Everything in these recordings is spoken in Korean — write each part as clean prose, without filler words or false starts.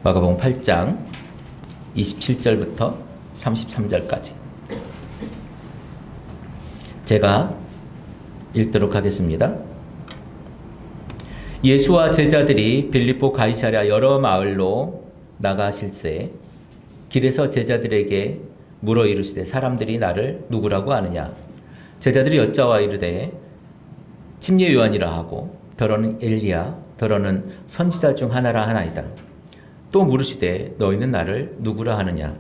마가복음 8장 27절부터 33절까지 제가 읽도록 하겠습니다. 예수와 제자들이 빌립보 가이사랴 여러 마을로 나가실새 길에서 제자들에게 물어 이르시되 사람들이 나를 누구라고 아느냐. 제자들이 여짜와 이르되 침례 요한이라 하고 더러는 엘리야 더러는 선지자 중 하나라 하나이다. 또 물으시되 너희는 나를 누구라 하느냐.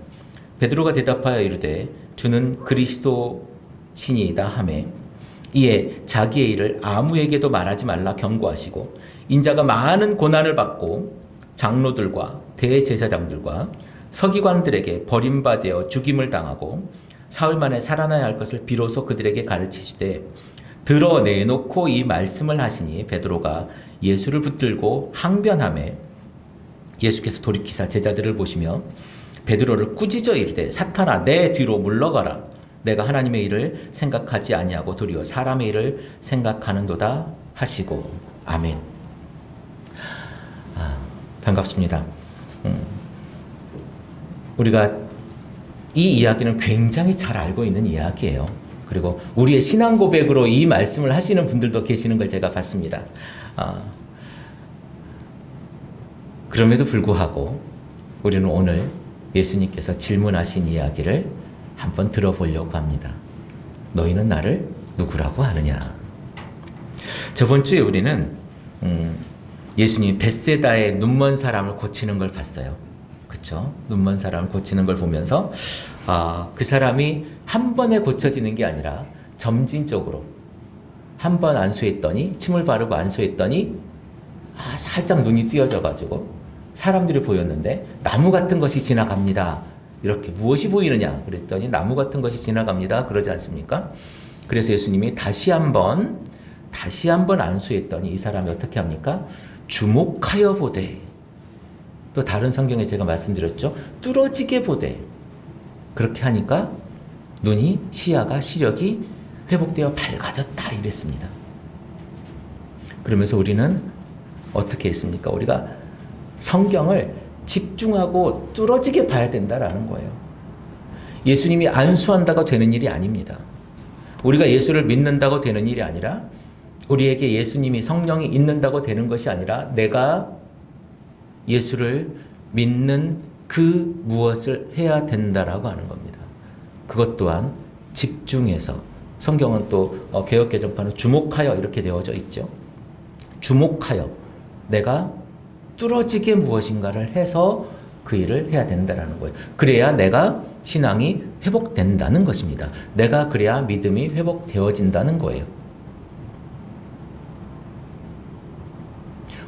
베드로가 대답하여 이르되 주는 그리스도 신이이다 하매 이에 자기의 일을 아무에게도 말하지 말라 경고하시고 인자가 많은 고난을 받고 장로들과 대제사장들과 서기관들에게 버림받아 죽임을 당하고 사흘 만에 살아나야 할 것을 비로소 그들에게 가르치시되 드러내놓고 이 말씀을 하시니 베드로가 예수를 붙들고 항변하매 예수께서 돌이키사 제자들을 보시며 베드로를 꾸짖어 이르되 사탄아 내 뒤로 물러가라. 내가 하나님의 일을 생각하지 아니하고 도리어 사람의 일을 생각하는도다 하시고. 아멘. 반갑습니다. 우리가 이 이야기는 굉장히 잘 알고 있는 이야기예요. 그리고 우리의 신앙 고백으로 이 말씀을 하시는 분들도 계시는 걸 제가 봤습니다. 그럼에도 불구하고 우리는 오늘 예수님께서 질문하신 이야기를 한번 들어보려고 합니다. 너희는 나를 누구라고 하느냐. 저번 주에 우리는 예수님이 벳세다의 눈먼 사람을 고치는 걸 봤어요. 그렇죠? 눈먼 사람을 고치는 걸 보면서 그 사람이 한 번에 고쳐지는 게 아니라 점진적으로 한 번 안수했더니 침을 바르고 안수했더니 살짝 눈이 띄어져 가지고 사람들이 보였는데 나무 같은 것이 지나갑니다. 이렇게 무엇이 보이느냐 그랬더니 나무 같은 것이 지나갑니다. 그러지 않습니까? 그래서 예수님이 다시 한번 안수했더니 이 사람이 어떻게 합니까? 주목하여 보되, 또 다른 성경에 제가 말씀드렸죠. 뚫어지게 보되, 그렇게 하니까 눈이 시야가 시력이 회복되어 밝아졌다 이랬습니다. 그러면서 우리는 어떻게 했습니까? 우리가 성경을 집중하고 뚫어지게 봐야 된다라는 거예요. 예수님이 안수한다고 되는 일이 아닙니다. 우리가 예수를 믿는다고 되는 일이 아니라 우리에게 예수님이 성령이 있는다고 되는 것이 아니라 내가 예수를 믿는 그 무엇을 해야 된다라고 하는 겁니다. 그것 또한 집중해서, 성경은 또 개역개정판은 주목하여 이렇게 되어져 있죠. 주목하여 내가 뚫어지게 무엇인가를 해서 그 일을 해야 된다는 거예요. 그래야 내가 신앙이 회복된다는 것입니다. 내가 그래야 믿음이 회복되어진다는 거예요.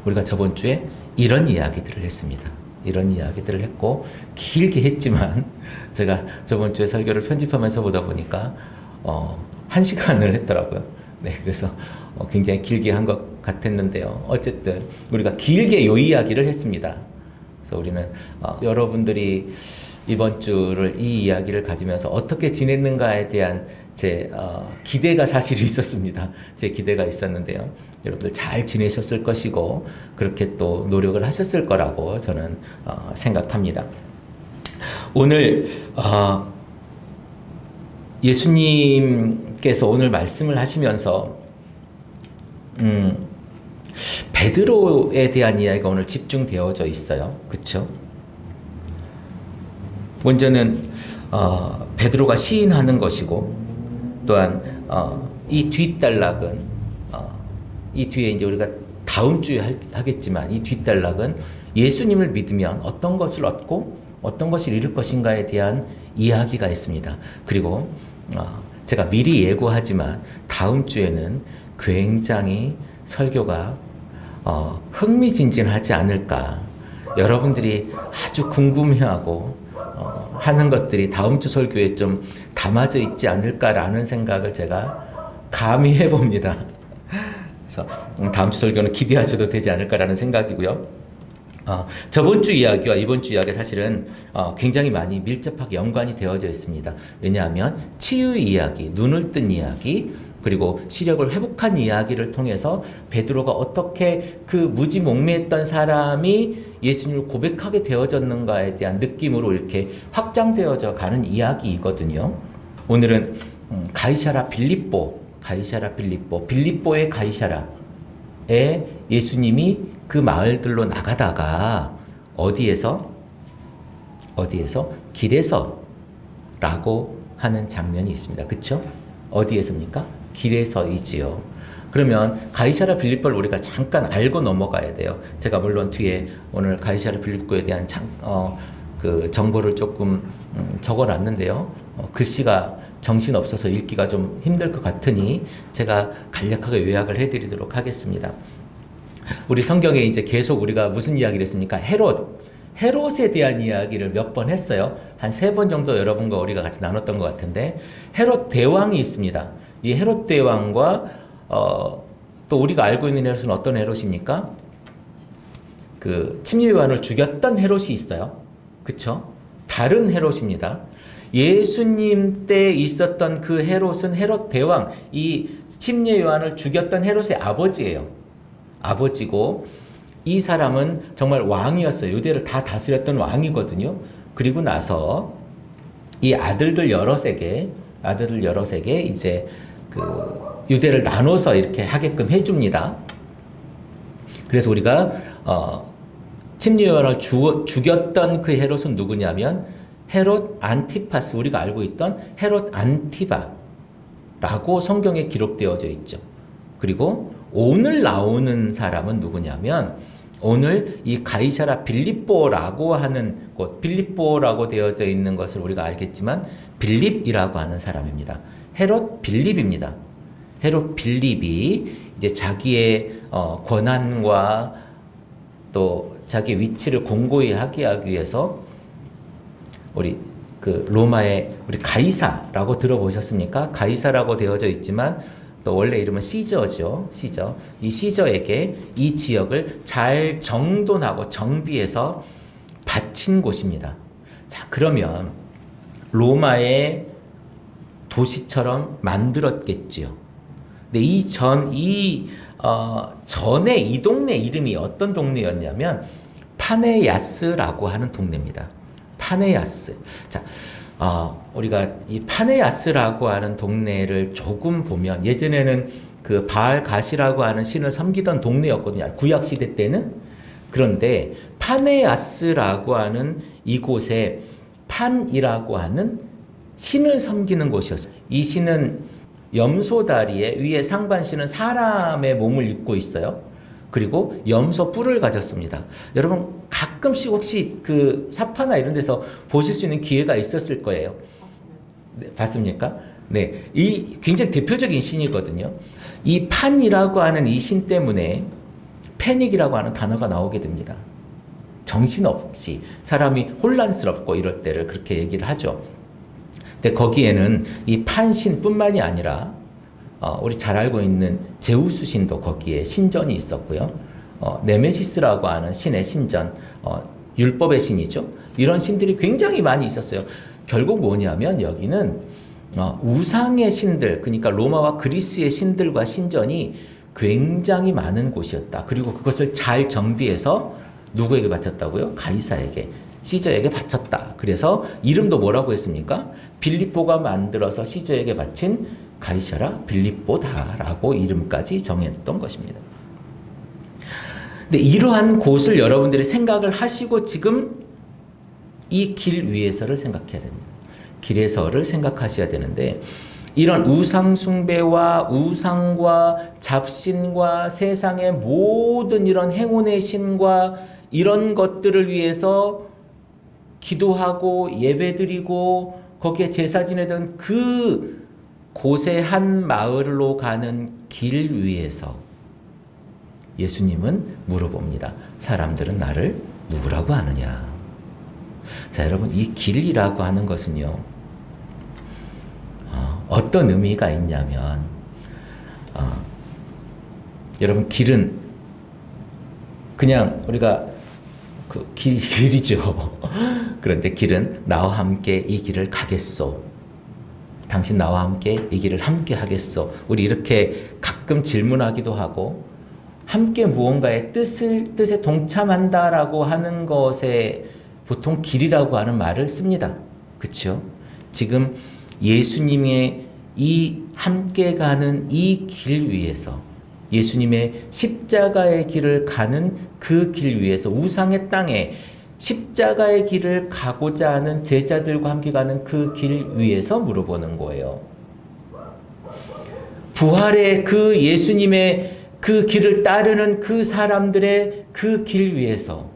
우리가 저번 주에 이런 이야기들을 했습니다. 이런 이야기들을 했고 길게 했지만 제가 저번 주에 설교를 편집하면서 보다 보니까 1시간을 했더라고요. 네, 그래서 굉장히 길게 한 것 같았는데요. 어쨌든 우리가 길게 이 이야기를 했습니다. 그래서 우리는 여러분들이 이번 주를 이 이야기를 가지면서 어떻게 지냈는가에 대한 제 기대가 사실 있었습니다. 제 기대가 있었는데요. 여러분들 잘 지내셨을 것이고 그렇게 또 노력을 하셨을 거라고 저는 생각합니다. 오늘 예수님께서 오늘 말씀을 하시면서 베드로에 대한 이야기가 오늘 집중되어져 있어요. 그렇죠? 먼저는 베드로가 시인하는 것이고 또한 이 뒷단락은 이 뒤에 이제 우리가 다음 주에 하겠지만 이 뒷단락은 예수님을 믿으면 어떤 것을 얻고 어떤 것을 잃을 것인가에 대한 이야기가 있습니다. 그리고 제가 미리 예고하지만 다음 주에는 굉장히 설교가 흥미진진하지 않을까. 여러분들이 아주 궁금해하고 하는 것들이 다음 주 설교에 좀 담아져 있지 않을까라는 생각을 제가 감히 해봅니다. 그래서 다음 주 설교는 기대하셔도 되지 않을까라는 생각이고요. 저번 주 이야기와 이번 주 이야기 사실은 굉장히 많이 밀접하게 연관이 되어져 있습니다. 왜냐하면 치유 이야기, 눈을 뜬 이야기, 그리고 시력을 회복한 이야기를 통해서 베드로가 어떻게 그 무지몽매했던 사람이 예수님을 고백하게 되어졌는가에 대한 느낌으로 이렇게 확장되어져 가는 이야기이거든요. 오늘은 가이사라 빌립보의 가이사라에 예수님이 그 마을들로 나가다가 어디에서 길에서라고 하는 장면이 있습니다. 그렇죠? 어디에서입니까? 길에서이지요. 그러면 가이사라 빌립보를 우리가 잠깐 알고 넘어가야 돼요. 제가 물론 뒤에 오늘 가이사라 빌립보에 대한 그 정보를 조금 적어놨는데요. 글씨가 정신없어서 읽기가 좀 힘들 것 같으니 제가 간략하게 요약을 해드리도록 하겠습니다. 우리 성경에 이제 계속 우리가 무슨 이야기를 했습니까? 헤롯에 대한 이야기를 몇 번 했어요. 한 3번 정도 여러분과 우리가 같이 나눴던 것 같은데, 헤롯 대왕이 있습니다. 이 헤롯 대왕과 또 우리가 알고 있는 헤롯은 어떤 헤롯입니까? 그 침례 요한을 죽였던 헤롯이 있어요. 그쵸? 다른 헤롯입니다. 예수님 때 있었던 그 헤롯은 헤롯 대왕, 이 침례 요한을 죽였던 헤롯의 아버지예요. 아버지고, 이 사람은 정말 왕이었어요. 유대를 다 다스렸던 왕이거든요. 그리고 나서 이 아들들 여럿에게 이제 그 유대를 나눠서 이렇게 하게끔 해줍니다. 그래서 우리가 침례 요한을 죽였던 그 헤롯은 누구냐면 헤롯 안티파스, 우리가 알고 있던 헤롯 안티바라고 성경에 기록되어져 있죠. 그리고 오늘 나오는 사람은 누구냐면 오늘 이 가이사라 빌립보라고 하는 곳, 빌립보라고 되어져 있는 것을 우리가 알겠지만 빌립이라고 하는 사람입니다. 헤롯 빌립입니다. 헤롯 빌립이 이제 자기의 권한과 또 자기 위치를 공고히 하기 위해서 우리 그 로마의 우리 가이사라고 들어보셨습니까? 가이사라고 되어져 있지만 또 원래 이름은 시저죠. 시저. 이 시저에게 이 지역을 잘 정돈하고 정비해서 바친 곳입니다. 자, 그러면 로마의 도시처럼 만들었겠지요. 근데 전에 이 동네 이름이 어떤 동네였냐면 파네야스라고 하는 동네입니다. 파네야스. 자, 우리가 이 파네야스라고 하는 동네를 조금 보면 예전에는 그 바알 가시라고 하는 신을 섬기던 동네였거든요. 구약 시대 때는. 그런데 파네야스라고 하는 이곳에 판이라고 하는 신을 섬기는 곳이었어요. 이 신은 염소 다리에 위에 상반신은 사람의 몸을 입고 있어요. 그리고 염소 뿔을 가졌습니다. 여러분 가끔씩 혹시 그 사파나 이런 데서 보실 수 있는 기회가 있었을 거예요. 네, 봤습니까? 네, 이 굉장히 대표적인 신이거든요. 이 판이라고 하는 이 신 때문에 패닉이라고 하는 단어가 나오게 됩니다. 정신없이 사람이 혼란스럽고 이럴 때를 그렇게 얘기를 하죠. 근데 거기에는 이 판신뿐만이 아니라 우리 잘 알고 있는 제우스 신도 거기에 신전이 있었고요. 네메시스라고 하는 신의 신전, 율법의 신이죠. 이런 신들이 굉장히 많이 있었어요. 결국 뭐냐면 여기는 우상의 신들, 그러니까 로마와 그리스의 신들과 신전이 굉장히 많은 곳이었다. 그리고 그것을 잘 정비해서 누구에게 바쳤다고요? 가이사에게, 시저에게 바쳤다. 그래서 이름도 뭐라고 했습니까? 빌립보가 만들어서 시저에게 바친 가이사라 빌립보다라고 이름까지 정했던 것입니다. 근데 이러한 곳을 여러분들이 생각을 하시고 지금 이 길 위에서를 생각해야 됩니다. 길에서를 생각하셔야 되는데 이런 우상 숭배와 우상과 잡신과 세상의 모든 이런 행운의 신과 이런 것들을 위해서 기도하고 예배드리고 거기에 제사 지내던 그 곳의 한 마을로 가는 길 위에서 예수님은 물어봅니다. 사람들은 나를 누구라고 하느냐? 자, 여러분, 이 길이라고 하는 것은요, 어떤 의미가 있냐면, 여러분, 길은 그냥 우리가 그 길이죠. 그런데 길은 나와 함께 이 길을 가겠소. 당신 나와 함께 이 길을 함께 하겠소. 우리 이렇게 가끔 질문하기도 하고 함께 무언가의 뜻에 동참한다라고 하는 것에 보통 길이라고 하는 말을 씁니다. 그렇죠? 지금 예수님의 이 함께 가는 이 길 위에서 예수님의 십자가의 길을 가는 그 길 위에서 우상의 땅에 십자가의 길을 가고자 하는 제자들과 함께 가는 그 길 위에서 물어보는 거예요. 부활의 그 예수님의 그 길을 따르는 그 사람들의 그 길 위에서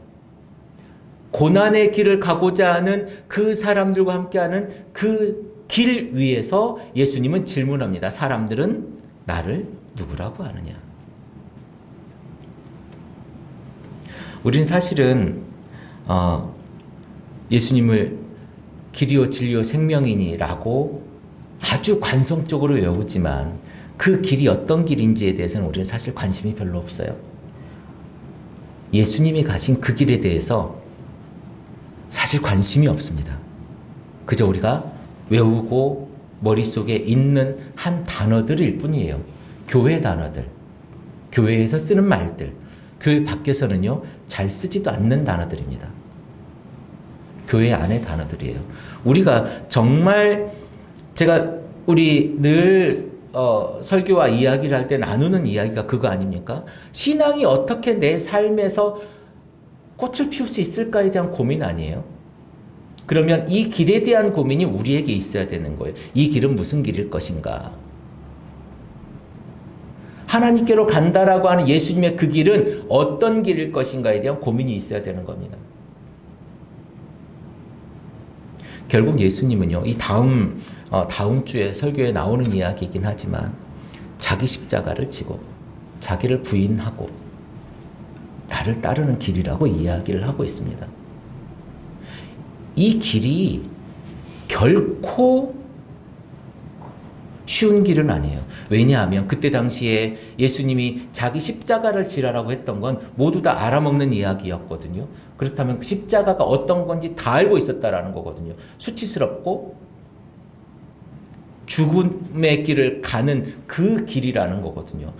고난의 길을 가고자 하는 그 사람들과 함께하는 그 길 위에서 예수님은 질문합니다. 사람들은 나를 누구라고 하느냐? 우린 사실은 예수님을 길이요 진리요 생명이니라고 아주 관성적으로 외우지만 그 길이 어떤 길인지에 대해서는 우리는 사실 관심이 별로 없어요. 예수님이 가신 그 길에 대해서 사실 관심이 없습니다. 그저 우리가 외우고 머릿속에 있는 한 단어들일 뿐이에요. 교회 단어들, 교회에서 쓰는 말들, 교회 밖에서는요 잘 쓰지도 않는 단어들입니다. 교회 안의 단어들이에요. 우리가 정말 우리 늘 설교와 이야기를 할 때 나누는 이야기가 그거 아닙니까? 신앙이 어떻게 내 삶에서 꽃을 피울 수 있을까에 대한 고민 아니에요? 그러면 이 길에 대한 고민이 우리에게 있어야 되는 거예요. 이 길은 무슨 길일 것인가? 하나님께로 간다라고 하는 예수님의 그 길은 어떤 길일 것인가에 대한 고민이 있어야 되는 겁니다. 결국 예수님은요, 이 다음 주에 설교에 나오는 이야기이긴 하지만 자기 십자가를 지고 자기를 부인하고 나를 따르는 길이라고 이야기를 하고 있습니다. 이 길이 결코 쉬운 길은 아니에요. 왜냐하면 그때 당시에 예수님이 자기 십자가를 지라라고 했던 건 모두 다 알아먹는 이야기였거든요. 그렇다면 그 십자가가 어떤 건지 다 알고 있었다라는 거거든요. 수치스럽고 죽음의 길을 가는 그 길이라는 거거든요.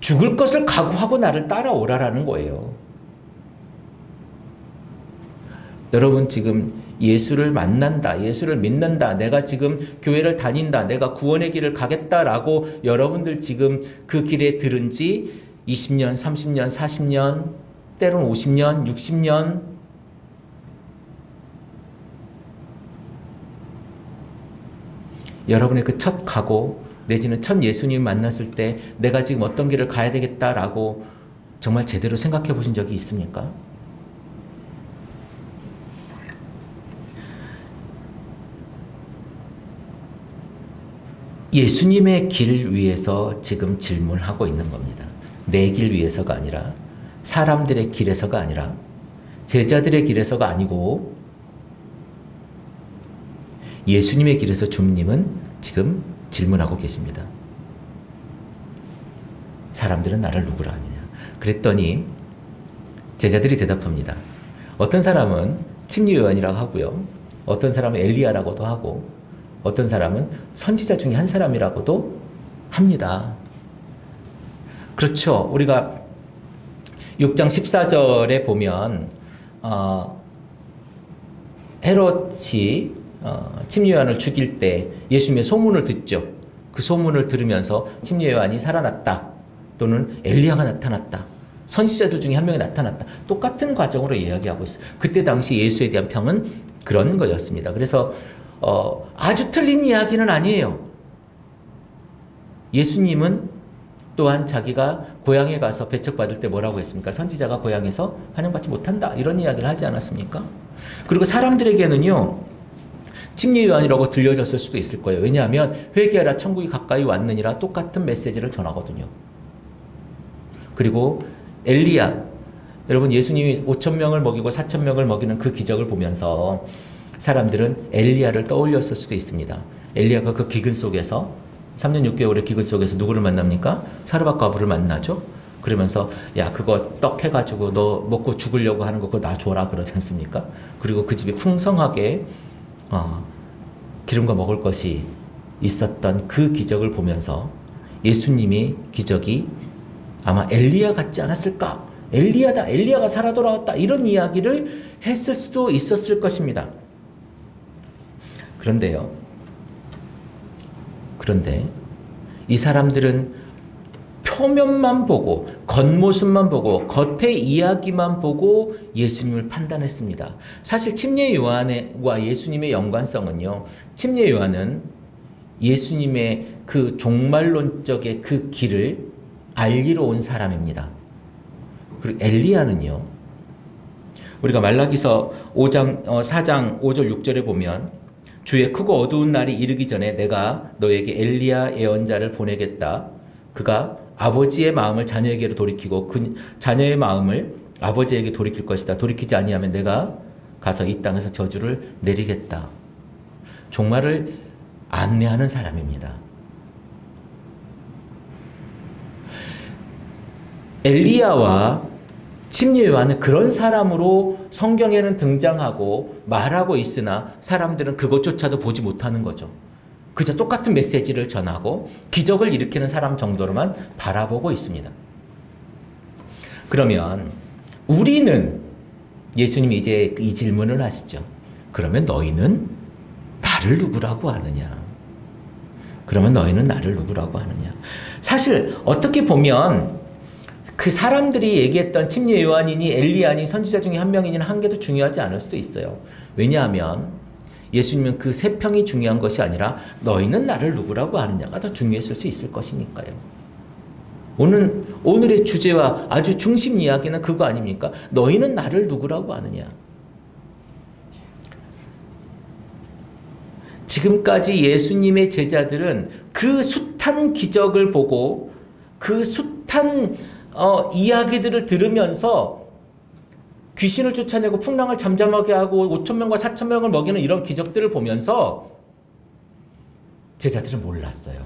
죽을 것을 각오하고 나를 따라오라라는 거예요. 여러분 지금 예수를 만난다, 예수를 믿는다, 내가 지금 교회를 다닌다, 내가 구원의 길을 가겠다라고 여러분들 지금 그 길에 들은 지 20년, 30년, 40년, 때로는 50년, 60년 여러분의 그 첫 각오 내지는 첫 예수님 만났을 때 내가 지금 어떤 길을 가야 되겠다라고 정말 제대로 생각해 보신 적이 있습니까? 예수님의 길 위에서 지금 질문하고 있는 겁니다. 내 길 위에서가 아니라 사람들의 길에서가 아니라 제자들의 길에서가 아니고 예수님의 길에서 주님은 지금 질문하고 계십니다. 사람들은 나를 누구라 하느냐? 그랬더니 제자들이 대답합니다. 어떤 사람은 침례 요한이라고 하고요. 어떤 사람은 엘리야라고도 하고 어떤 사람은 선지자 중에 한 사람이라고도 합니다. 그렇죠. 우리가 6장 14절에 보면 헤롯이 침례 요한을 죽일 때 예수님의 소문을 듣죠. 그 소문을 들으면서 침례 요한이 살아났다. 또는 엘리야가 나타났다. 선지자들 중에 한 명이 나타났다. 똑같은 과정으로 이야기하고 있어요. 그때 당시 예수에 대한 평은 그런 거였습니다. 그래서 아주 틀린 이야기는 아니에요. 예수님은 또한 자기가 고향에 가서 배척받을 때 뭐라고 했습니까? 선지자가 고향에서 환영받지 못한다. 이런 이야기를 하지 않았습니까? 그리고 사람들에게는요. 침례 요한이라고 들려졌을 수도 있을 거예요. 왜냐하면 회개하라 천국이 가까이 왔느니라 똑같은 메시지를 전하거든요. 그리고 엘리야. 여러분 예수님이 5,000명을 먹이고 4,000명을 먹이는 그 기적을 보면서 사람들은 엘리야를 떠올렸을 수도 있습니다. 엘리야가 그 기근 속에서 3년 6개월의 기근 속에서 누구를 만납니까? 사르밧 과부를 만나죠. 그러면서 야 그거 떡 해가지고 너 먹고 죽으려고 하는 거 그거 나 줘라 그러지 않습니까? 그리고 그 집에 풍성하게 기름과 먹을 것이 있었던 그 기적을 보면서 예수님의 기적이 아마 엘리야 같지 않았을까? 엘리야다, 엘리야가 살아 돌아왔다, 이런 이야기를 했을 수도 있었을 것입니다. 그런데 이 사람들은 표면만 보고, 겉모습만 보고, 겉의 이야기만 보고 예수님을 판단했습니다. 사실 침례 요한과 예수님의 연관성은요, 침례 요한은 예수님의 그 종말론적의 그 길을 알리러 온 사람입니다. 그리고 엘리야는요, 우리가 말라기서 4장 5절 6절에 보면 주의 크고 어두운 날이 이르기 전에 내가 너에게 엘리야 예언자를 보내겠다. 그가 아버지의 마음을 자녀에게로 돌이키고 그 자녀의 마음을 아버지에게 돌이킬 것이다. 돌이키지 아니하면 내가 가서 이 땅에서 저주를 내리겠다. 종말을 안내하는 사람입니다. 엘리야와 침례 요한은 그런 사람으로 성경에는 등장하고 말하고 있으나 사람들은 그것조차도 보지 못하는 거죠. 그저 똑같은 메시지를 전하고 기적을 일으키는 사람 정도로만 바라보고 있습니다. 그러면 우리는, 예수님이 이제 이 질문을 하시죠. 그러면 너희는 나를 누구라고 하느냐? 그러면 너희는 나를 누구라고 하느냐? 사실 어떻게 보면 그 사람들이 얘기했던 침례 요한이니 엘리야니 선지자 중에 한 명이니 한 개도 중요하지 않을 수도 있어요. 왜냐하면 예수님은 그 세 평이 중요한 것이 아니라 너희는 나를 누구라고 하느냐가 더 중요했을 수 있을 것이니까요. 오늘의 주제와 아주 중심 이야기는 그거 아닙니까? 너희는 나를 누구라고 하느냐? 지금까지 예수님의 제자들은 그 숱한 기적을 보고 그 숱한 이야기들을 들으면서 귀신을 쫓아내고 풍랑을 잠잠하게 하고 5,000명과 4,000명을 먹이는 이런 기적들을 보면서 제자들은 몰랐어요.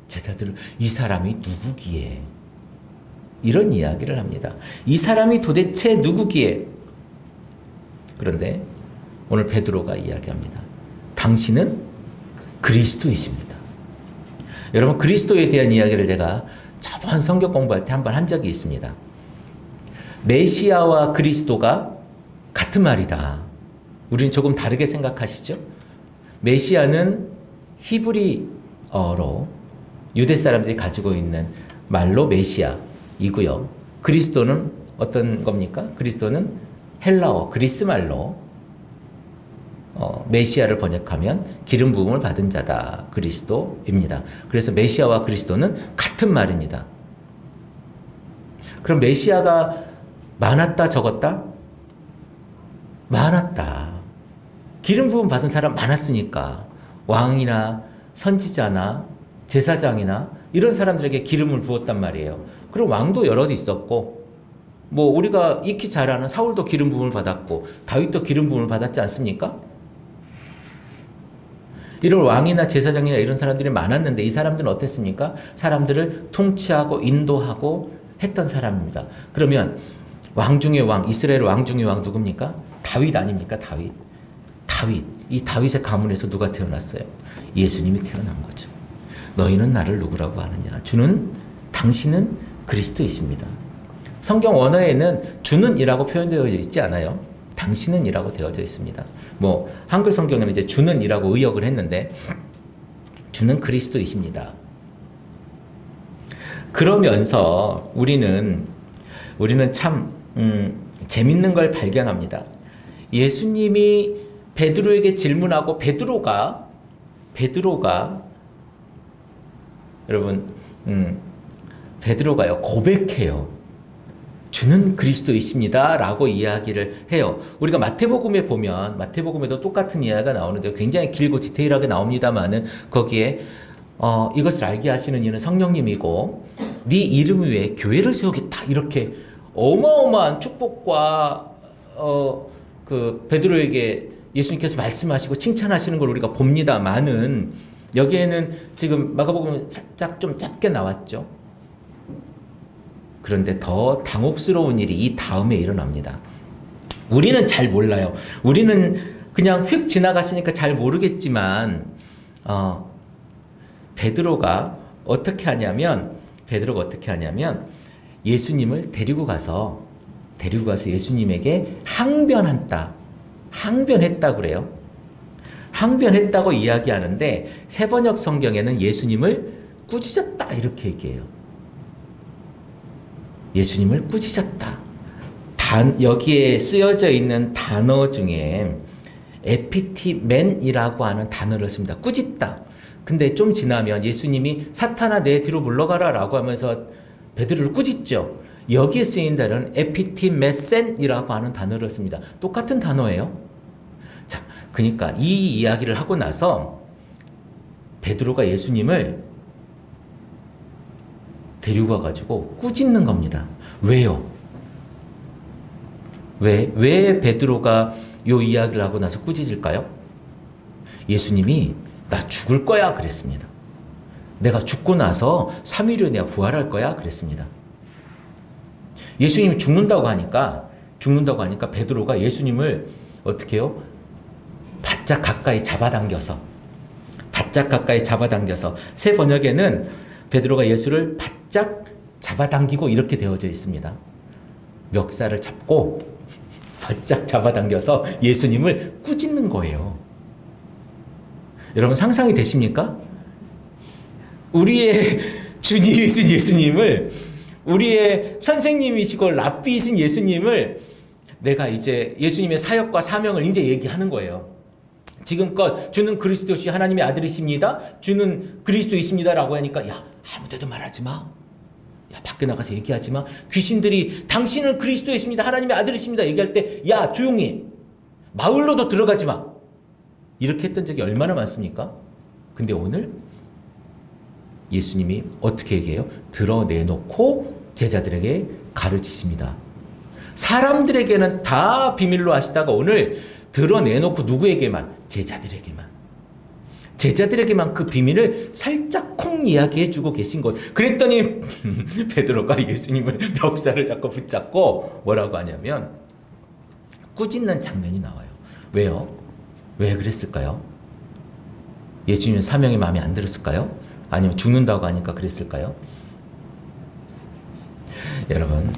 제자들은 이 사람이 누구기에? 이런 이야기를 합니다. 이 사람이 도대체 누구기에? 그런데 오늘 베드로가 이야기합니다. 당신은 그리스도이십니다. 여러분, 그리스도에 대한 이야기를 제가 저번 성경 공부할 때 한 번 한 적이 있습니다. 메시아와 그리스도가 같은 말이다. 우리는 조금 다르게 생각하시죠? 메시아는 히브리어로 유대 사람들이 가지고 있는 말로 메시아이고요. 그리스도는 어떤 겁니까? 그리스도는 헬라어, 그리스 말로 메시아를 번역하면 기름 부음을 받은 자다. 그리스도입니다. 그래서 메시아와 그리스도는 같은 말입니다. 그럼 메시아가 많았다, 적었다? 많았다. 기름 부음 받은 사람 많았으니까 왕이나 선지자나 제사장이나 이런 사람들에게 기름을 부었단 말이에요. 그럼 왕도 여럿 있었고, 뭐 우리가 익히 잘 아는 사울도 기름 부음을 받았고 다윗도 기름 부음을 받았지 않습니까? 이런 왕이나 제사장이나 이런 사람들이 많았는데 이 사람들은 어땠습니까? 사람들을 통치하고 인도하고 했던 사람입니다. 그러면 왕 중의 왕, 이스라엘 왕 중의 왕 누굽니까? 다윗 아닙니까? 다윗. 이 다윗의 가문에서 누가 태어났어요? 예수님이 태어난 거죠. 너희는 나를 누구라고 하느냐? 당신은 그리스도이십니다. 성경 원어에는 주는 이라고 표현되어 있지 않아요. 당신은 이라고 되어져 있습니다. 뭐 한글 성경에는 이제 주는 이라고 의역을 했는데 주는 그리스도이십니다. 그러면서 우리는 참 재밌는 걸 발견합니다. 예수님이 베드로에게 질문하고 베드로가 여러분 베드로가요 고백해요. 주는 그리스도이십니다 라고 이야기를 해요. 우리가 마태복음에 보면 마태복음에도 똑같은 이야기가 나오는데 굉장히 길고 디테일하게 나옵니다만은 거기에 이것을 알게 하시는 이는 성령님이고 네 이름 위에 교회를 세우겠다 이렇게 어마어마한 축복과 그 베드로에게 예수님께서 말씀하시고 칭찬하시는 걸 우리가 봅니다만은 여기에는 지금 마가복음은 살짝 좀 짧게 나왔죠. 그런데 더 당혹스러운 일이 이 다음에 일어납니다. 우리는 잘 몰라요. 우리는 그냥 휙 지나갔으니까 잘 모르겠지만 베드로가 어떻게 하냐면 예수님을 데리고 가서 예수님에게 항변했다고 그래요. 항변했다고 이야기하는데 세번역 성경에는 예수님을 꾸짖었다 이렇게 얘기해요. 예수님을 꾸짖었다. 여기에 쓰여져 있는 단어 중에 에피티멘이라고 하는 단어를 씁니다. 꾸짖다. 근데 좀 지나면 예수님이 사탄아 내 뒤로 물러가라 라고 하면서 베드로를 꾸짖죠. 여기에 쓰인 단어는 에피티메센이라고 하는 단어를 씁니다. 똑같은 단어예요. 자, 그러니까 이 이야기를 하고 나서 베드로가 예수님을 데리고 가가지고 꾸짖는 겁니다. 왜요? 왜 베드로가 요 이야기를 하고 나서 꾸짖을까요? 예수님이 나 죽을 거야 그랬습니다. 내가 죽고 나서 3일 후에 내가 부활할 거야 그랬습니다. 예수님이 죽는다고 하니까 베드로가 예수님을 어떻게 해요? 바짝 가까이 잡아당겨서 새 번역에는 베드로가 예수를 바짝 잡아당기고 이렇게 되어져 있습니다. 멱살을 잡고 바짝 잡아당겨서 예수님을 꾸짖는 거예요. 여러분 상상이 되십니까? 우리의 주님이신 예수님을, 우리의 선생님이시고 랍비이신 예수님을 내가 이제 예수님의 사역과 사명을 이제 얘기하는 거예요. 지금껏 주는 그리스도시 하나님의 아들이십니다. 주는 그리스도이십니다. 라고 하니까 야 아무데도 말하지 마. 야 밖에 나가서 얘기하지 마. 귀신들이 당신은 그리스도이십니다. 하나님의 아들이십니다. 얘기할 때 야 조용히 해. 마을로도 들어가지 마. 이렇게 했던 적이 얼마나 많습니까? 근데 오늘 예수님이 어떻게 얘기해요? 드러내놓고 제자들에게 가르치십니다. 사람들에게는 다 비밀로 하시다가 오늘 드러내놓고 누구에게만? 제자들에게만 그 비밀을 살짝 콩 이야기해주고 계신 것. 그랬더니 베드로가 예수님을 멱살을 잡고 붙잡고 뭐라고 하냐면 꾸짖는 장면이 나와요. 왜요? 왜 그랬을까요? 예수님의 사명이 마음에 안 들었을까요? 아니면 죽는다고 하니까 그랬을까요? 여러분,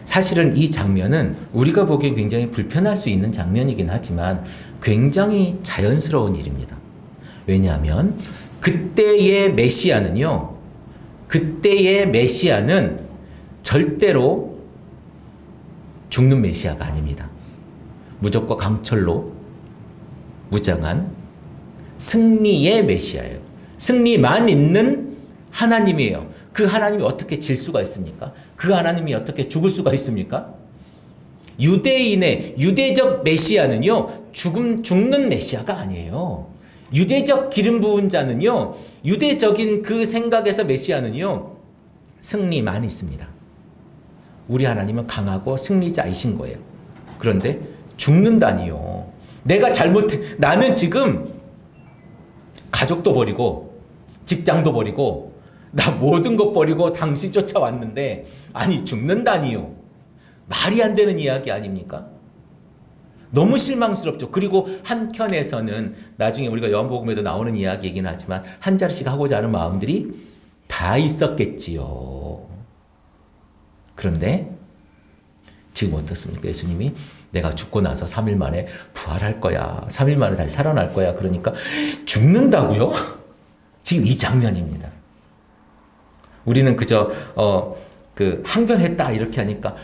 사실은 이 장면은 우리가 보기엔 굉장히 불편할 수 있는 장면이긴 하지만 굉장히 자연스러운 일입니다. 왜냐하면 그때의 메시아는 절대로 죽는 메시아가 아닙니다. 무적과 강철로 무장한 승리의 메시아예요. 승리만 있는 하나님이에요. 그 하나님이 어떻게 질 수가 있습니까? 그 하나님이 어떻게 죽을 수가 있습니까? 유대적 메시아는요, 죽는 메시아가 아니에요. 유대적 기름 부은 자는요, 유대적인 그 생각에서 메시아는요, 승리만 있습니다. 우리 하나님은 강하고 승리자이신 거예요. 그런데 죽는다니요. 나는 지금 가족도 버리고 직장도 버리고 나 모든 것 버리고 당신 쫓아왔는데 아니 죽는다니요. 말이 안 되는 이야기 아닙니까? 너무 실망스럽죠. 그리고 한켠에서는 나중에 우리가 요한복음에도 나오는 이야기이긴 하지만 한 자리씩 하고자 하는 마음들이 다 있었겠지요. 그런데 지금 어떻습니까? 예수님이 내가 죽고 나서 3일 만에 부활할 거야. 3일 만에 다시 살아날 거야. 그러니까 죽는다고요? 지금 이 장면입니다. 우리는 그저 항변했다 이렇게 하니까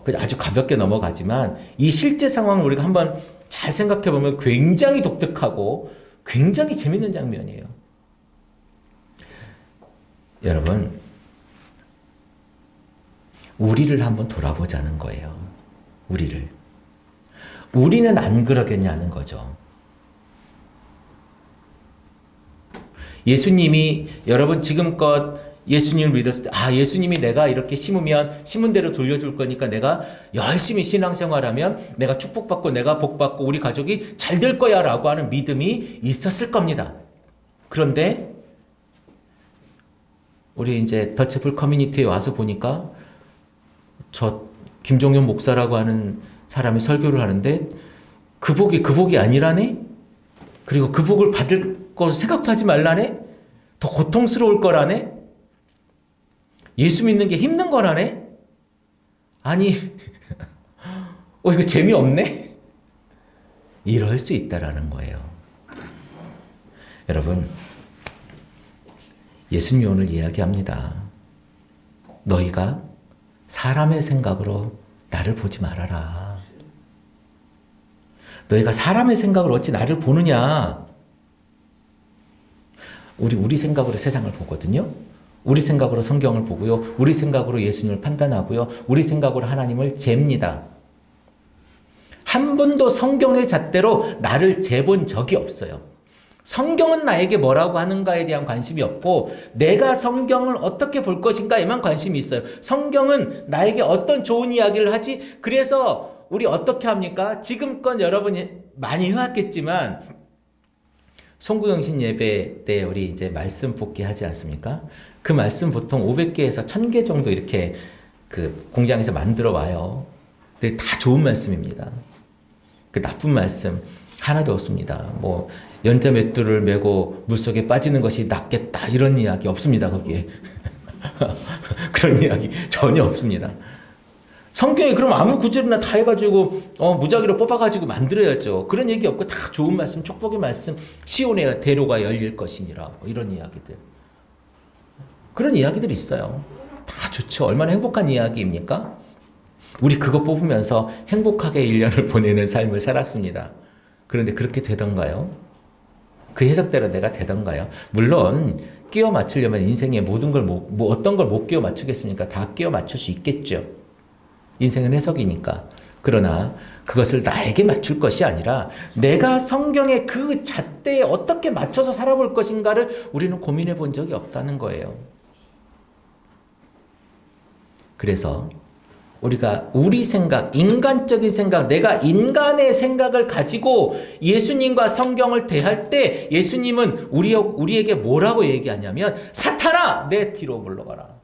그냥 아주 가볍게 넘어가지만 이 실제 상황을 우리가 한번 잘 생각해 보면 굉장히 독특하고 굉장히 재밌는 장면이에요. 여러분, 우리를 한번 돌아보자는 거예요. 우리는 안 그러겠냐는 거죠. 예수님이 여러분 지금껏 예수님을 믿었을 때 예수님이 내가 이렇게 심으면 심은 대로 돌려줄 거니까 내가 열심히 신앙생활하면 내가 축복받고 내가 복받고 우리 가족이 잘 될 거야 라고 하는 믿음이 있었을 겁니다. 그런데 우리 이제 더체플 커뮤니티에 와서 보니까 저 김종현 목사라고 하는 사람이 설교를 하는데 그 복이 그 복이 아니라네? 그리고 그 복을 받을 거 생각도 하지 말라네? 더 고통스러울 거라네? 예수 믿는 게 힘든 거라네? 아니, 이거 재미없네? 이럴 수 있다라는 거예요. 여러분, 예수님이 오늘 이야기합니다. 너희가 사람의 생각으로 나를 보지 말아라. 너희가 사람의 생각으로 어찌 나를 보느냐? 우리 생각으로 세상을 보거든요. 우리 생각으로 성경을 보고요. 우리 생각으로 예수님을 판단하고요. 우리 생각으로 하나님을 잽니다. 한 번도 성경의 잣대로 나를 재본 적이 없어요. 성경은 나에게 뭐라고 하는가에 대한 관심이 없고 내가 성경을 어떻게 볼 것인가에만 관심이 있어요. 성경은 나에게 어떤 좋은 이야기를 하지? 그래서 우리 어떻게 합니까? 지금껏 여러분이 많이 해왔겠지만 송구영신 예배 때 우리 이제 말씀 뽑기 하지 않습니까? 그 말씀 보통 500개에서 1000개 정도 이렇게 그 공장에서 만들어 와요. 근데 다 좋은 말씀입니다. 그 나쁜 말씀 하나도 없습니다. 뭐 연자 맷돌을 메고 물속에 빠지는 것이 낫겠다 이런 이야기 없습니다. 거기에. 그런 이야기 전혀 없습니다. 성경에 그럼 아무 구절이나 다 해가지고 무작위로 뽑아가지고 만들어야죠. 그런 얘기 없고 다 좋은 말씀, 축복의 말씀, 시온의 대로가 열릴 것이니라 뭐 이런 이야기들. 그런 이야기들이 있어요. 다 좋죠. 얼마나 행복한 이야기입니까? 우리 그거 뽑으면서 행복하게 1년을 보내는 삶을 살았습니다. 그런데 그렇게 되던가요? 그 해석대로 내가 되던가요? 물론 끼워 맞추려면 인생의 모든 걸 어떤 걸 못 끼워 맞추겠습니까? 다 끼워 맞출 수 있겠죠. 인생은 해석이니까. 그러나 그것을 나에게 맞출 것이 아니라 내가 성경의 그 잣대에 어떻게 맞춰서 살아볼 것인가를 우리는 고민해 본 적이 없다는 거예요. 그래서 우리가 우리 생각, 인간적인 생각, 내가 인간의 생각을 가지고 예수님과 성경을 대할 때 예수님은 우리에게 뭐라고 얘기하냐면 사탄아 내 뒤로 물러가라.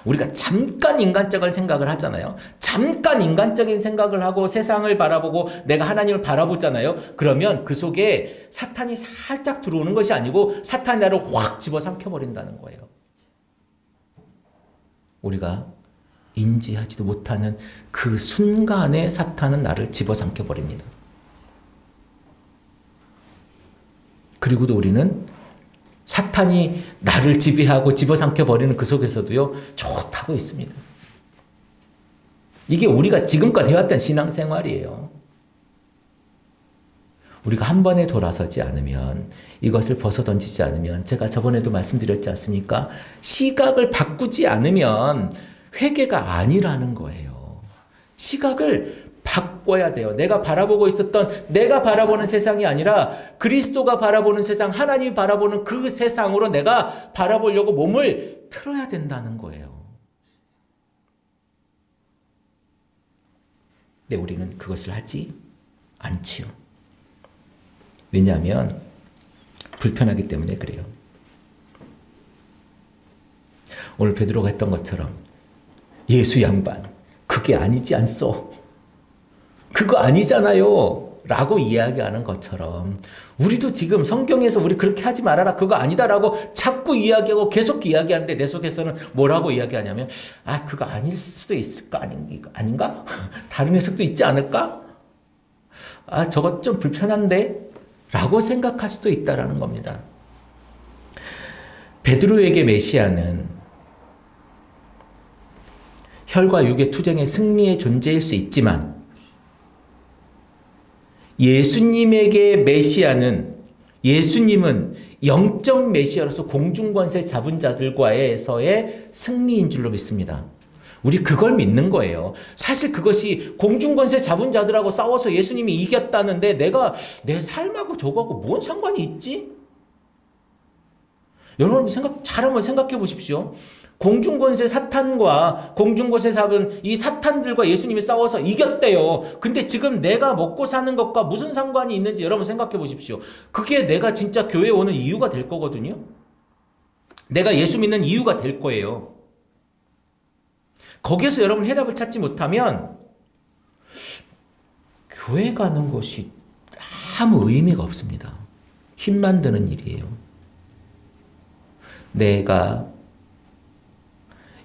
우리가 잠깐 인간적인 생각을 하잖아요. 잠깐 인간적인 생각을 하고 세상을 바라보고 내가 하나님을 바라보잖아요. 그러면 그 속에 사탄이 살짝 들어오는 것이 아니고 사탄이 나를 확 집어삼켜버린다는 거예요. 우리가 인지하지도 못하는 그 순간에 사탄은 나를 집어삼켜버립니다. 그리고도 우리는 사탄이 나를 지배하고 집어삼켜버리는 그 속에서도요, 좋다고 있습니다. 이게 우리가 지금까지 해왔던 신앙생활이에요. 우리가 한 번에 돌아서지 않으면, 이것을 벗어던지지 않으면, 제가 저번에도 말씀드렸지 않습니까? 시각을 바꾸지 않으면 회개가 아니라는 거예요. 시각을 바꿔야 돼요. 내가 바라보고 있었던, 내가 바라보는 세상이 아니라 그리스도가 바라보는 세상, 하나님이 바라보는 그 세상으로 내가 바라보려고 몸을 틀어야 된다는 거예요. 근데 우리는 그것을 하지 않지요. 왜냐하면 불편하기 때문에 그래요. 오늘 베드로가 했던 것처럼 예수 양반, 그게 아니지 않소? 그거 아니잖아요 라고 이야기하는 것처럼 우리도 지금 성경에서 우리 그렇게 하지 말아라, 그거 아니다라고 자꾸 이야기하고 계속 이야기하는데 내 속에서는 뭐라고 이야기하냐면 그거 아닐 수도 있을까? 아닌가? 다른 해석도 있지 않을까? 저것 좀 불편한데? 라고 생각할 수도 있다라는 겁니다. 베드로에게 메시아는 혈과 육의 투쟁의 승리의 존재일 수 있지만 예수님은 영적 메시아로서 공중권세 잡은 자들과에서의 승리인 줄로 믿습니다. 우리 그걸 믿는 거예요. 사실 그것이 공중권세 잡은 자들하고 싸워서 예수님이 이겼다는데 내가 내 삶하고 저거하고 뭔 상관이 있지? 여러분 잘 한번 생각해 보십시오. 공중권세 사탄과 공중권세 잡은 이 사탄들과 예수님이 싸워서 이겼대요. 근데 지금 내가 먹고 사는 것과 무슨 상관이 있는지 여러분 생각해 보십시오. 그게 내가 진짜 교회에 오는 이유가 될 거거든요. 내가 예수 믿는 이유가 될 거예요. 거기에서 여러분 해답을 찾지 못하면 교회 가는 것이 아무 의미가 없습니다. 힘만 드는 일이에요. 내가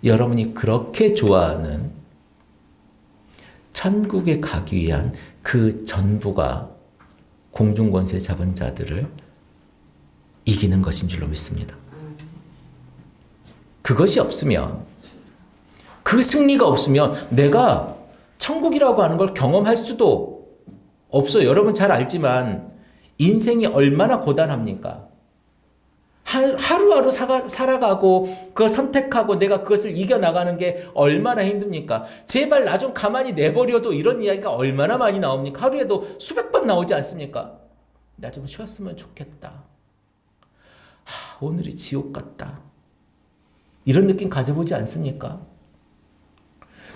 여러분이 그렇게 좋아하는 천국에 가기 위한 그 전부가 공중권세 잡은 자들을 이기는 것인 줄로 믿습니다. 그것이 없으면, 그 승리가 없으면 내가 천국이라고 하는 걸 경험할 수도 없어요. 여러분 잘 알지만 인생이 얼마나 고단합니까? 하루하루 살아가고 그걸 선택하고 내가 그것을 이겨나가는 게 얼마나 힘듭니까? 제발 나 좀 가만히 내버려도 이런 이야기가 얼마나 많이 나옵니까? 하루에도 수백 번 나오지 않습니까? 나 좀 쉬었으면 좋겠다. 오늘이 지옥 같다. 이런 느낌 가져보지 않습니까?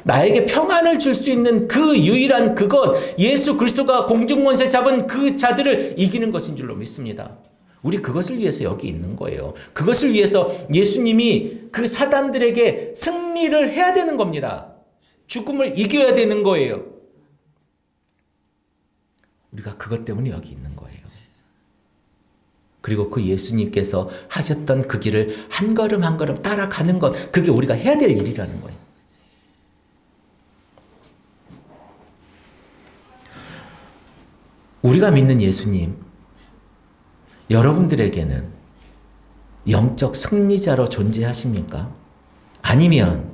나에게 평안을 줄 수 있는 그 유일한 그것, 예수 그리스도가 공중권세 잡은 그 자들을 이기는 것인 줄로 믿습니다. 우리 그것을 위해서 여기 있는 거예요. 그것을 위해서 예수님이 그 사단들에게 승리를 해야 되는 겁니다. 죽음을 이겨야 되는 거예요. 우리가 그것 때문에 여기 있는 거예요. 그리고 그 예수님께서 하셨던 그 길을 한 걸음 한 걸음 따라가는 것, 그게 우리가 해야 될 일이라는 거예요. 우리가 믿는 예수님, 여러분들에게는 영적 승리자로 존재하십니까? 아니면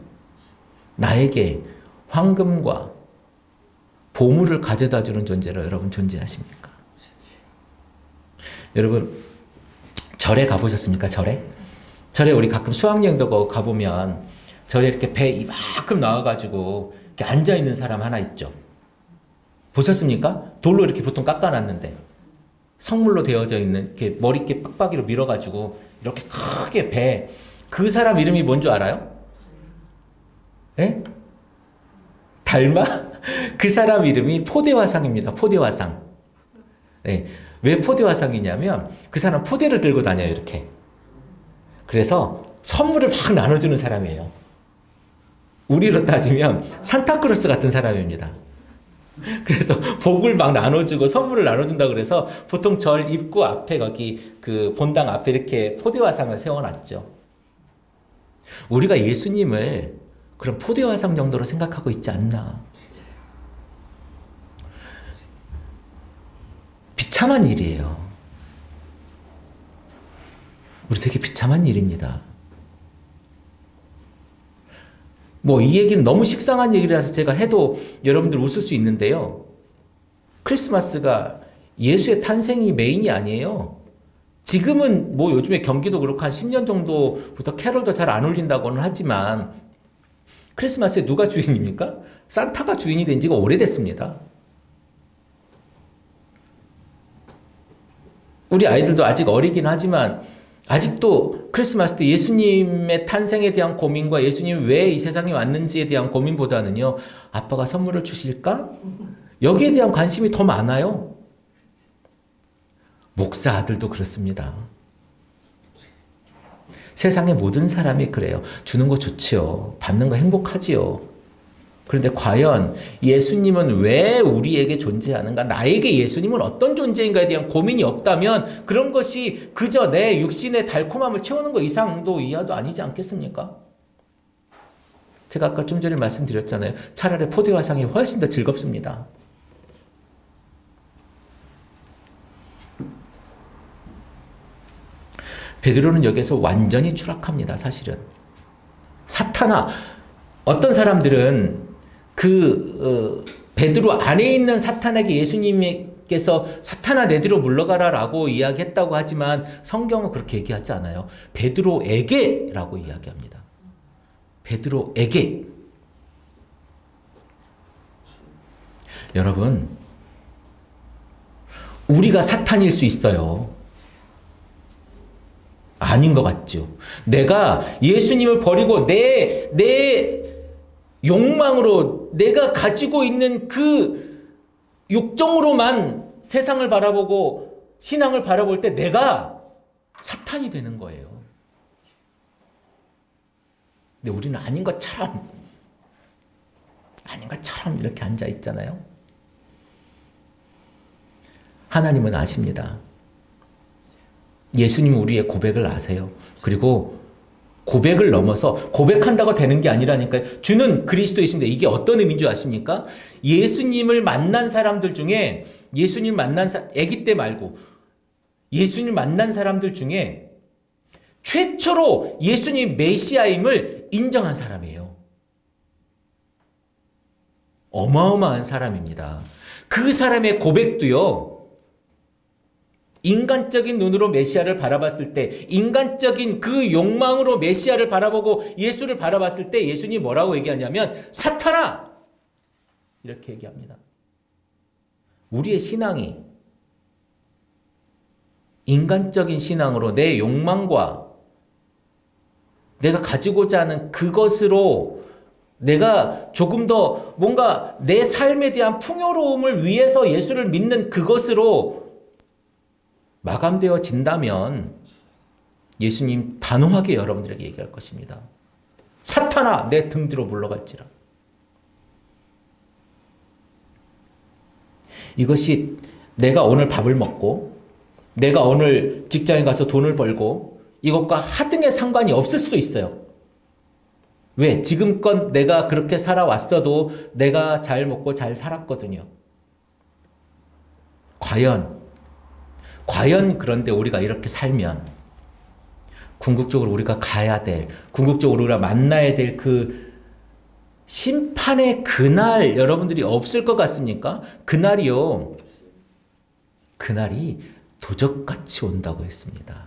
나에게 황금과 보물을 가져다 주는 존재로 여러분 존재하십니까? 여러분 절에 가보셨습니까? 절에 우리 가끔 수학여행도 가보면 절에 이렇게 배 이만큼 나와가지고 이렇게 앉아있는 사람 하나 있죠. 보셨습니까? 돌로 이렇게 보통 깎아놨는데 성물로 되어져 있는 이렇게 머리 이렇게 빡빡이로 밀어가지고 이렇게 크게 배, 그 사람 이름이 뭔 줄 알아요? 예? 달마? 그 사람 이름이 포대화상입니다. 포대화상. 네. 왜 포대화상이냐면 그 사람 포대를 들고 다녀요. 이렇게. 그래서 선물을 막 나눠주는 사람이에요. 우리로 따지면 산타크로스 같은 사람입니다. 그래서 복을 막 나눠주고 선물을 나눠준다 그래서 보통 절 입구 앞에 거기 그 본당 앞에 이렇게 포대화상을 세워놨죠. 우리가 예수님을 그런 포대화상 정도로 생각하고 있지 않나. 비참한 일이에요. 우리 되게 비참한 일입니다. 뭐 이 얘기는 너무 식상한 얘기라서 제가 해도 여러분들 웃을 수 있는데요. 크리스마스가 예수의 탄생이 메인이 아니에요. 지금은 뭐 요즘에 경기도 그렇고 한 10년 정도부터 캐럴도 잘 안 울린다고는 하지만 크리스마스에 누가 주인입니까? 산타가 주인이 된 지가 오래됐습니다. 우리 아이들도 아직 어리긴 하지만 아직도 크리스마스 때 예수님의 탄생에 대한 고민과 예수님이 왜 이 세상에 왔는지에 대한 고민보다는요, 아빠가 선물을 주실까? 여기에 대한 관심이 더 많아요. 목사 아들도 그렇습니다. 세상의 모든 사람이 그래요. 주는 거 좋지요. 받는 거 행복하지요. 그런데 과연 예수님은 왜 우리에게 존재하는가? 나에게 예수님은 어떤 존재인가에 대한 고민이 없다면 그런 것이 그저 내 육신의 달콤함을 채우는 것 이상도 이하도 아니지 않겠습니까? 제가 아까 좀 전에 말씀드렸잖아요. 차라리 포대화상이 훨씬 더 즐겁습니다. 베드로는 여기서 완전히 추락합니다. 사실은. 사탄아, 어떤 사람들은 베드로 안에 있는 사탄에게 예수님께서 사탄아 내 뒤로 물러가라 라고 이야기했다고 하지만 성경은 그렇게 얘기하지 않아요. 베드로에게 라고 이야기합니다. 베드로에게. 여러분, 우리가 사탄일 수 있어요. 아닌 것 같죠. 내가 예수님을 버리고 내 욕망으로 내가 가지고 있는 그 욕정으로만 세상을 바라보고 신앙을 바라볼 때 내가 사탄이 되는 거예요. 근데 우리는 아닌 것처럼 아닌 것처럼 이렇게 앉아 있잖아요. 하나님은 아십니다. 예수님은 우리의 고백을 아세요. 그리고 고백을 넘어서 고백한다고 되는 게 아니라니까요. 주는 그리스도이십니다. 이게 어떤 의미인 줄 아십니까? 예수님을 만난 사람들 중에 예수님 만난 아기 때 말고 예수님 만난 사람들 중에 최초로 예수님 메시아임을 인정한 사람이에요. 어마어마한 사람입니다. 그 사람의 고백도요. 인간적인 눈으로 메시아를 바라봤을 때 인간적인 그 욕망으로 메시아를 바라보고 예수를 바라봤을 때 예수님이 뭐라고 얘기하냐면 사탄아! 이렇게 얘기합니다. 우리의 신앙이 인간적인 신앙으로 내 욕망과 내가 가지고자 하는 그것으로 내가 조금 더 뭔가 내 삶에 대한 풍요로움을 위해서 예수를 믿는 그것으로 마감되어진다면 예수님 단호하게 여러분들에게 얘기할 것입니다. 사탄아, 내 등 뒤로 물러갈지라. 이것이 내가 오늘 밥을 먹고 내가 오늘 직장에 가서 돈을 벌고 이것과 하등의 상관이 없을 수도 있어요. 왜? 지금껏 내가 그렇게 살아왔어도 내가 잘 먹고 잘 살았거든요. 과연 그런데 우리가 이렇게 살면 궁극적으로 우리가 가야 될, 궁극적으로 우리가 만나야 될 그 심판의 그날 여러분들이 없을 것 같습니까? 그날이요. 그날이 도적같이 온다고 했습니다.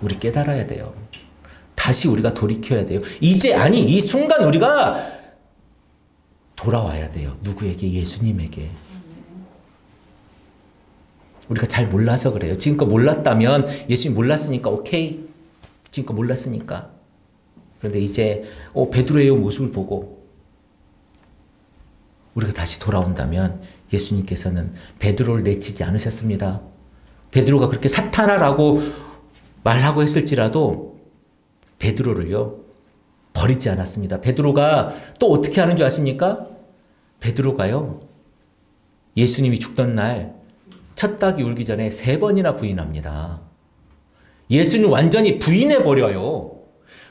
우리 깨달아야 돼요. 다시 우리가 돌이켜야 돼요. 이제 아니 이 순간 우리가 돌아와야 돼요. 누구에게? 예수님에게. 우리가 잘 몰라서 그래요. 지금껏 몰랐다면 예수님 몰랐으니까 오케이. 지금껏 몰랐으니까. 그런데 이제 베드로의 모습을 보고 우리가 다시 돌아온다면 예수님께서는 베드로를 내치지 않으셨습니다. 베드로가 그렇게 사탄아라고 말하고 했을지라도 베드로를요 버리지 않았습니다. 베드로가 또 어떻게 하는 줄 아십니까? 베드로가요 예수님이 죽던 날 첫 닭이 울기 전에 3번이나 부인합니다. 예수님 완전히 부인해버려요.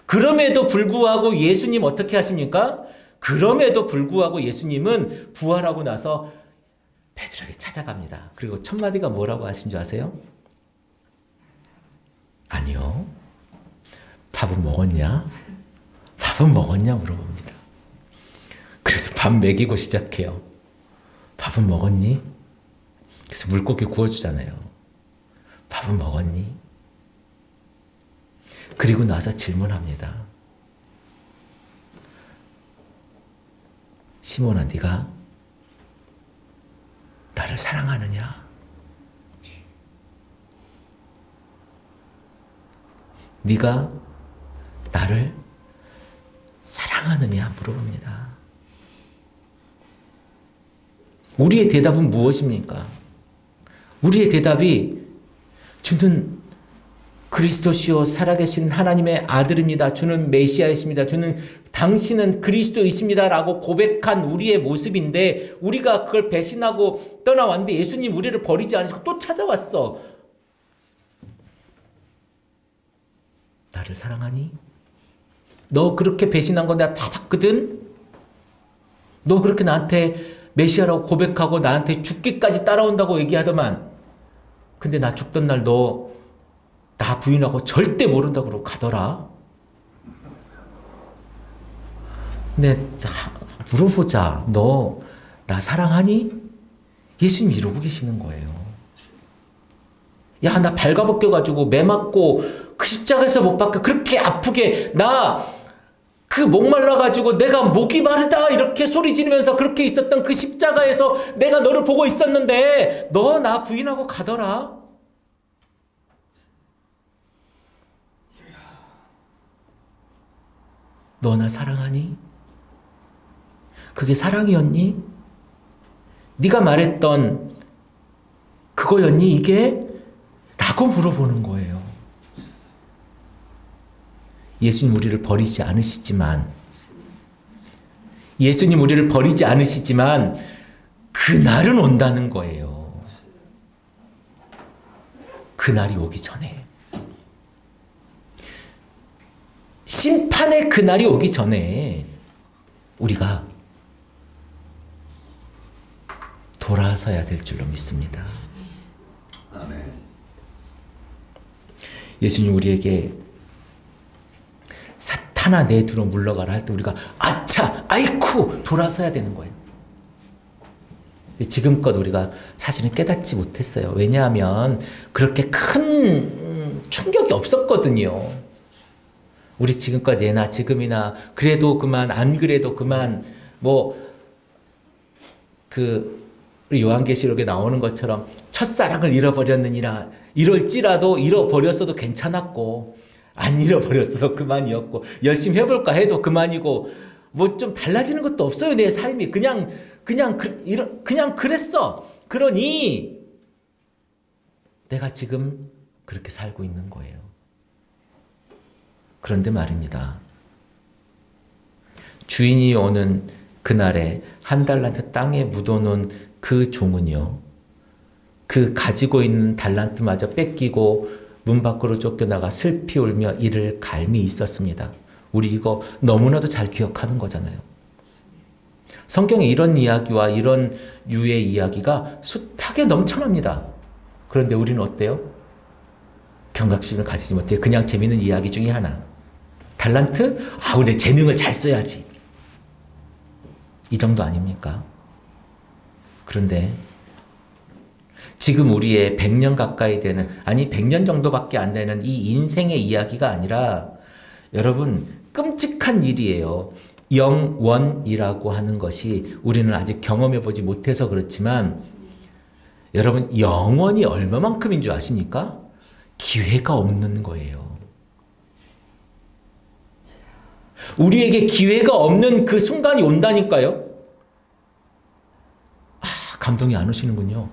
그럼에도 불구하고 예수님 어떻게 하십니까? 그럼에도 불구하고 예수님은 부활하고 나서 베드로에게 찾아갑니다. 그리고 첫 마디가 뭐라고 하신 줄 아세요? 아니요. 밥은 먹었냐? 밥은 먹었냐? 물어봅니다. 그래서 밥 먹이고 시작해요. 밥은 먹었니? 그래서 물고기 구워주잖아요. 밥은 먹었니? 그리고 나서 질문합니다. 시몬아, 네가 나를 사랑하느냐? 네가 나를 사랑하느냐 물어봅니다. 우리의 대답은 무엇입니까? 우리의 대답이 주는 그리스도시요 살아계신 하나님의 아들입니다. 주는 메시아이십니다. 당신은 그리스도이십니다. 라고 고백한 우리의 모습인데 우리가 그걸 배신하고 떠나왔는데 예수님 우리를 버리지 않으시고 또 찾아왔어. 나를 사랑하니? 너 그렇게 배신한 거 내가 다 봤거든? 너 그렇게 나한테 메시아라고 고백하고 나한테 죽기까지 따라온다고 얘기하더만 근데 나 죽던 날 너 나 부인하고 절대 모른다고 그러고 가더라. 근데 물어보자. 너 나 사랑하니? 예수님 이러고 계시는 거예요. 야, 나 발가벗겨가지고 매 맞고 그 십자가에서 못 박혀 그렇게 아프게 나 그 목말라가지고 내가 목이 마르다 이렇게 소리 지르면서 그렇게 있었던 그 십자가에서 내가 너를 보고 있었는데 너 나 부인하고 가더라. 너 나 사랑하니? 그게 사랑이었니? 네가 말했던 그거였니 이게? 라고 물어보는 거예요. 예수님 우리를 버리지 않으시지만, 예수님 우리를 버리지 않으시지만 그날은 온다는 거예요. 그날이 오기 전에, 심판의 그날이 오기 전에 우리가 돌아서야 될 줄로 믿습니다. 예수님 우리에게 사탄아 내 뒤로 물러가라 할 때 우리가 아차 아이쿠 돌아서야 되는 거예요. 지금껏 우리가 사실은 깨닫지 못했어요. 왜냐하면 그렇게 큰 충격이 없었거든요. 우리 지금껏 예나 지금이나 그래도 그만 안 그래도 그만 우리 요한계시록에 나오는 것처럼 첫사랑을 잃어버렸느니라, 이럴지라도 잃어버렸어도 괜찮았고 안 잃어버렸어도 그만이었고 열심히 해볼까 해도 그만이고 뭐 좀 달라지는 것도 없어요. 내 삶이 그냥 그랬어. 그러니 내가 지금 그렇게 살고 있는 거예요. 그런데 말입니다. 주인이 오는 그날에 한 달란트 땅에 묻어놓은 그 종은요, 그 가지고 있는 달란트마저 뺏기고 문 밖으로 쫓겨나가 슬피 울며 이를 갈미 있었습니다. 우리 이거 너무나도 잘 기억하는 거잖아요. 성경에 이런 이야기와 이런 유의 이야기가 숱하게 넘쳐납니다. 그런데 우리는 어때요? 경각심을 가지지 못해 그냥 재밌는 이야기 중에 하나. 달란트? 내 재능을 잘 써야지. 이 정도 아닙니까? 그런데 지금 우리의 100년 가까이 되는, 아니 100년 정도밖에 안 되는 이 인생의 이야기가 아니라 여러분 끔찍한 일이에요. 영원이라고 하는 것이 우리는 아직 경험해 보지 못해서 그렇지만 여러분 영원이 얼마만큼인 줄 아십니까? 기회가 없는 거예요. 우리에게 기회가 없는 그 순간이 온다니까요. 감동이 안 오시는군요.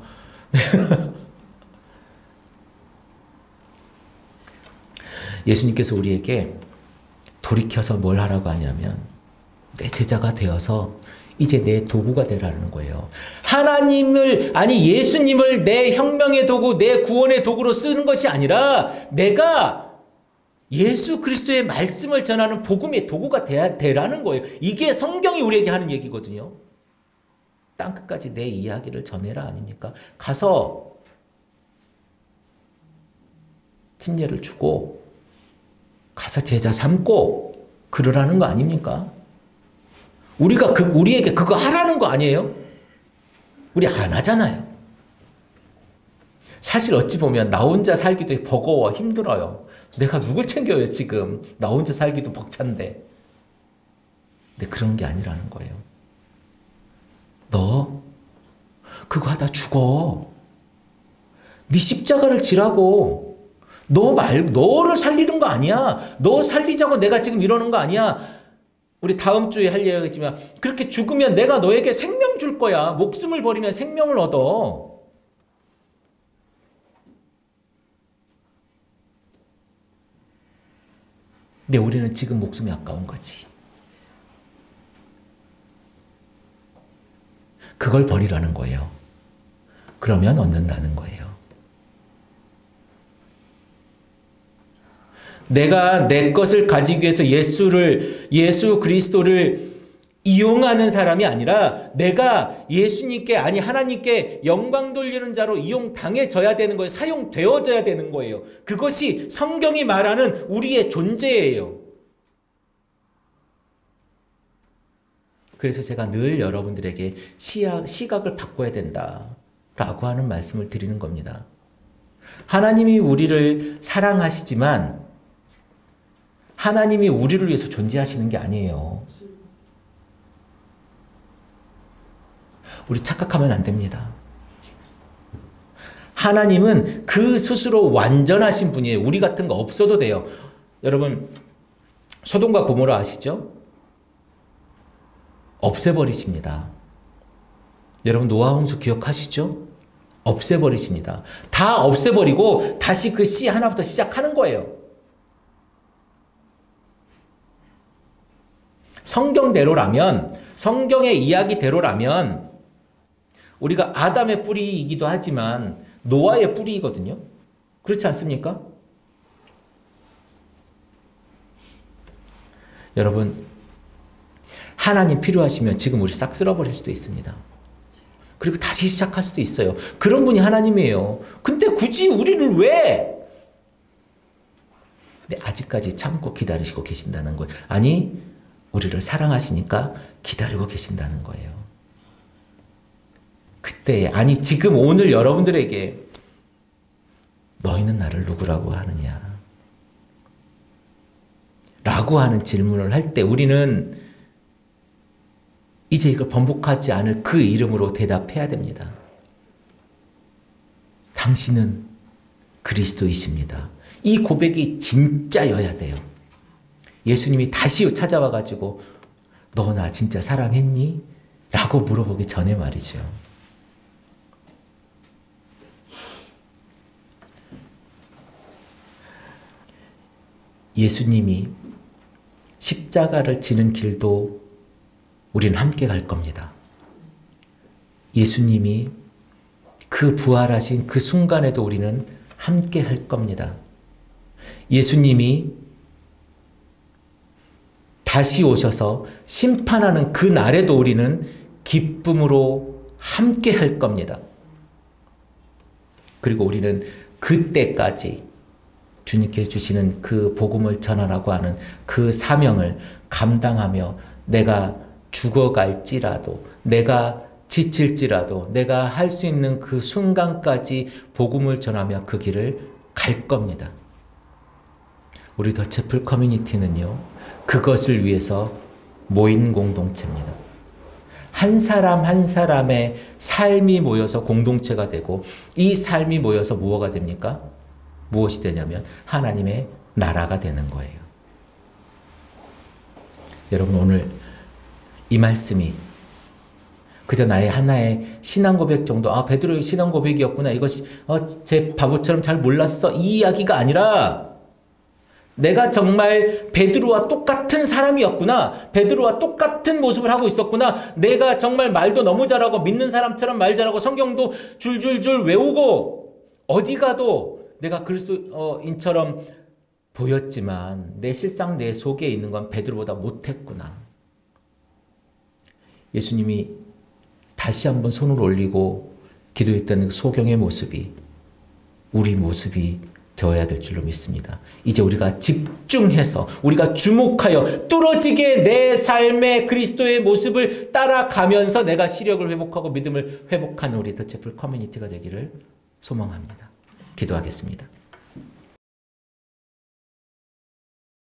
예수님께서 우리에게 돌이켜서 뭘 하라고 하냐면 내 제자가 되어서 이제 내 도구가 되라는 거예요. 하나님을, 아니 예수님을 내 혁명의 도구, 내 구원의 도구로 쓰는 것이 아니라 내가 예수 그리스도의 말씀을 전하는 복음의 도구가 되라는 거예요. 이게 성경이 우리에게 하는 얘기거든요. 땅끝까지 내 이야기를 전해라 아닙니까? 가서 침례를 주고 가서 제자 삼고 그러라는 거 아닙니까? 우리에게 그거 하라는 거 아니에요? 우리 안 하잖아요. 사실 어찌 보면 나 혼자 살기도 버거워 힘들어요. 내가 누굴 챙겨요 지금. 나 혼자 살기도 벅찬데. 근데 그런 게 아니라는 거예요. 너 그거 하다 죽어. 네 십자가를 지라고. 너를 살리는 거 아니야. 너 살리자고 내가 지금 이러는 거 아니야. 우리 다음 주에 할 얘기지만 그렇게 죽으면 내가 너에게 생명 줄 거야. 목숨을 버리면 생명을 얻어. 근데 우리는 지금 목숨이 아까운 거지. 그걸 버리라는 거예요. 그러면 얻는다는 거예요. 내가 내 것을 가지기 위해서 예수 그리스도를 이용하는 사람이 아니라 내가 예수님께, 아니 하나님께 영광 돌리는 자로 이용당해져야 되는 거예요. 사용되어져야 되는 거예요. 그것이 성경이 말하는 우리의 존재예요. 그래서 제가 늘 여러분들에게 시각을 바꿔야 된다라고 하는 말씀을 드리는 겁니다. 하나님이 우리를 사랑하시지만 하나님이 우리를 위해서 존재하시는 게 아니에요. 우리 착각하면 안 됩니다. 하나님은 그 스스로 완전하신 분이에요. 우리 같은 거 없어도 돼요. 여러분 소돔과 고모라 아시죠? 없애버리십니다. 여러분 노아 홍수 기억하시죠? 없애버리십니다. 다 없애버리고 다시 그 씨 하나부터 시작하는 거예요. 성경대로라면, 성경의 이야기대로라면 우리가 아담의 뿌리이기도 하지만 노아의 뿌리이거든요. 그렇지 않습니까? 여러분, 하나님 필요하시면 지금 우리 싹 쓸어버릴 수도 있습니다. 그리고 다시 시작할 수도 있어요. 그런 분이 하나님이에요. 근데 굳이 우리를 왜? 근데 아직까지 참고 기다리시고 계신다는 거예요. 아니, 우리를 사랑하시니까 기다리고 계신다는 거예요. 그때, 아니 지금 오늘 여러분들에게 너희는 나를 누구라고 하느냐? 라고 하는 질문을 할 때 우리는 이제 이걸 번복하지 않을 그 이름으로 대답해야 됩니다. 당신은 그리스도이십니다. 이 고백이 진짜여야 돼요. 예수님이 다시 찾아와가지고 너 나 진짜 사랑했니? 라고 물어보기 전에 말이죠. 예수님이 십자가를 지는 길도 우리는 함께 갈 겁니다. 예수님이 그 부활하신 그 순간에도 우리는 함께 할 겁니다. 예수님이 다시 오셔서 심판하는 그 날에도 우리는 기쁨으로 함께 할 겁니다. 그리고 우리는 그때까지 주님께 주시는 그 복음을 전하라고 하는 그 사명을 감당하며 내가 죽어갈지라도, 내가 지칠지라도, 내가 할 수 있는 그 순간까지 복음을 전하며 그 길을 갈 겁니다. 우리 더 채플 커뮤니티는요, 그것을 위해서 모인 공동체입니다. 한 사람 한 사람의 삶이 모여서 공동체가 되고, 이 삶이 모여서 무엇가 됩니까? 무엇이 되냐면 하나님의 나라가 되는 거예요. 여러분, 오늘 이 말씀이 그저 나의 하나의 신앙 고백 정도, 아, 베드로의 신앙 고백이었구나, 이것이 제 바보처럼 잘 몰랐어, 이 이야기가 아니라 내가 정말 베드로와 똑같은 사람이었구나, 베드로와 똑같은 모습을 하고 있었구나, 내가 정말 말도 너무 잘하고 믿는 사람처럼 말 잘하고 성경도 줄줄줄 외우고 어디 가도 내가 그리스도인처럼 보였지만 내 실상 내 속에 있는 건 베드로보다 못했구나. 예수님이 다시 한번 손을 올리고 기도했던 소경의 모습이 우리 모습이 되어야 될 줄로 믿습니다. 이제 우리가 집중해서, 우리가 주목하여 뚫어지게 내 삶의 그리스도의 모습을 따라가면서 내가 시력을 회복하고 믿음을 회복하는 우리 더 채플 커뮤니티가 되기를 소망합니다. 기도하겠습니다.